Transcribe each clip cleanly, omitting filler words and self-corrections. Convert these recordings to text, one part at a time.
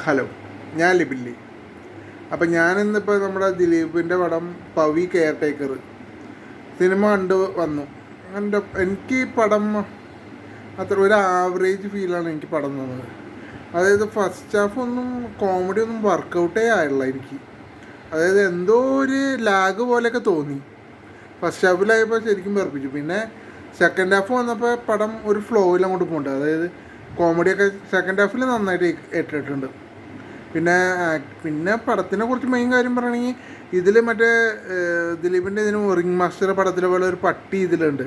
Hello, ഞാൻ ലിബില്ലി. അപ്പം ഞാനിന്നിപ്പോൾ നമ്മുടെ ദിലീപിൻ്റെ പടം പവി കെയർ ടേക്കർ സിനിമ കണ്ട് വന്നു. എനിക്ക് പടം അത്ര ഒരു ആവറേജ് ഫീലാണ് എനിക്ക് പടം തന്നത്. അതായത് ഫസ്റ്റ് ഹാഫ് ഒന്നും കോമഡി ഒന്നും വർക്കൗട്ടേ ആയില്ല എനിക്ക്. അതായത് എന്തോ ഒരു ലാഗ് പോലെയൊക്കെ തോന്നി. ഫസ്റ്റ് ഹാഫിലായപ്പോൾ ശരിക്കും വെറുപ്പിച്ചു. പിന്നെ സെക്കൻഡ് ഹാഫ് വന്നപ്പോൾ പടം ഒരു ഫ്ലോയിൽ അങ്ങോട്ട് പോകുന്നുണ്ട്. അതായത് കോമഡിയൊക്കെ സെക്കൻഡ് ഹാഫിൽ നന്നായിട്ട് ഇട്ടിട്ടുണ്ട്. പിന്നെ പടത്തിനെ കുറിച്ച് മെയിൻ കാര്യം പറയുകയാണെങ്കിൽ ഇതിൽ മറ്റേ ദിലീപിൻ്റെ ഇതിന് റിംഗ് മാസ്റ്റർ പടത്തിലെ പോലെ ഒരു പട്ടി ഇതിലുണ്ട്.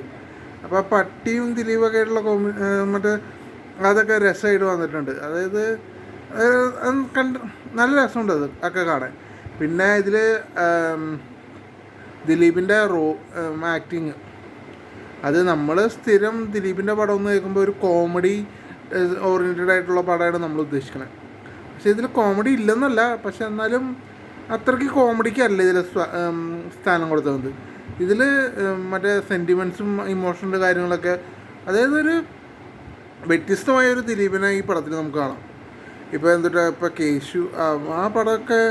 അപ്പോൾ ആ പട്ടിയും ദിലീപൊക്കെ ആയിട്ടുള്ള മറ്റേ അതൊക്കെ രസമായിട്ട് വന്നിട്ടുണ്ട്. അതായത് നല്ല രസമുണ്ട് അത് ഒക്കെ കാണാൻ. പിന്നെ ഇതിൽ ദിലീപിൻ്റെ ആക്ടിങ്, അത് നമ്മൾ സ്ഥിരം ദിലീപിൻ്റെ പടം ഒന്ന് കേൾക്കുമ്പോൾ ഒരു കോമഡി ഓറിയൻറ്റഡ് ആയിട്ടുള്ള പടമാണ് നമ്മൾ ഉദ്ദേശിക്കുന്നത്. പക്ഷേ ഇതിൽ കോമഡി ഇല്ലെന്നല്ല, പക്ഷെ എന്നാലും അത്രയ്ക്ക് കോമഡിക്കല്ല ഇതിൽ സ്ഥാനം കൊടുത്തത്. ഇതിൽ മറ്റേ സെൻറ്റിമെൻറ്റ്സും ഇമോഷണൽ കാര്യങ്ങളൊക്കെ, അതായത് ഒരു വ്യത്യസ്തമായൊരു ദിലീപിനെ ഈ പടത്തിൽ നമുക്ക് കാണാം. ഇപ്പോൾ ഇപ്പോൾ കേശു ആ പടമൊക്കെ,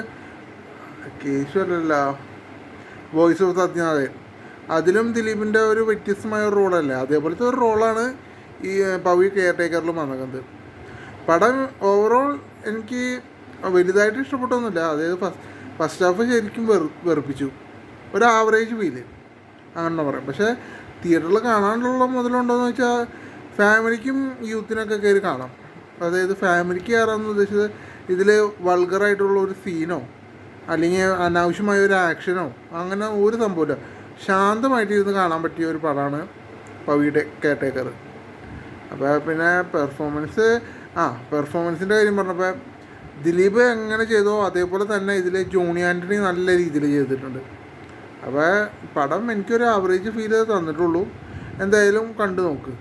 കേശു അല്ലല്ല, വോയിസ് ഓഫ് സത്യനാഥൻ, അതിലും ദിലീപിൻ്റെ ഒരു വ്യത്യസ്തമായ ഒരു റോളല്ലേ, അതേപോലത്തെ ഒരു റോളാണ് ഈ പവി കെയർ ടേക്കറിലും വന്നത്. പടം ഓവറോൾ എനിക്ക് വലുതായിട്ട് ഇഷ്ടപ്പെട്ടൊന്നുമില്ല. അതായത് ഫസ്റ്റ് ഹാഫ് ശരിക്കും വെറുപ്പിച്ചു, ഒരു ആവറേജ് ഫീല് അങ്ങനെ പറയാം. പക്ഷേ തിയേറ്ററിൽ കാണാനുള്ള മുതലുണ്ടോയെന്ന് വെച്ചാൽ ഫാമിലിക്കും യൂത്തിനൊക്കെ കയറി കാണാം. അതായത് ഫാമിലിക്ക് കയറാമെന്ന് ഉദ്ദേശിച്ചത് ഇതിൽ വൾഗറായിട്ടുള്ള ഒരു സീനോ അല്ലെങ്കിൽ അനാവശ്യമായ ഒരു ആക്ഷനോ അങ്ങനെ ഒരു സംഭവമില്ല. ശാന്തമായിട്ട് ഇരുന്ന് കാണാൻ പറ്റിയ ഒരു പടമാണ് പവിയുടെ കെയർ ടേക്കർ. അപ്പോൾ പിന്നെ പെർഫോമൻസിൻ്റെ കാര്യം പറഞ്ഞപ്പോൾ ദിലീപ് എങ്ങനെ ചെയ്തോ അതേപോലെ തന്നെ ഇതിൽ ജോണി ആൻ്റണി നല്ല രീതിയിൽ ചെയ്തിട്ടുണ്ട്. അപ്പോൾ പടം എനിക്കൊരു ആവറേജ് ഫീൽ തന്നിട്ടുള്ളൂ. എന്തായാലും കണ്ടു നോക്ക്.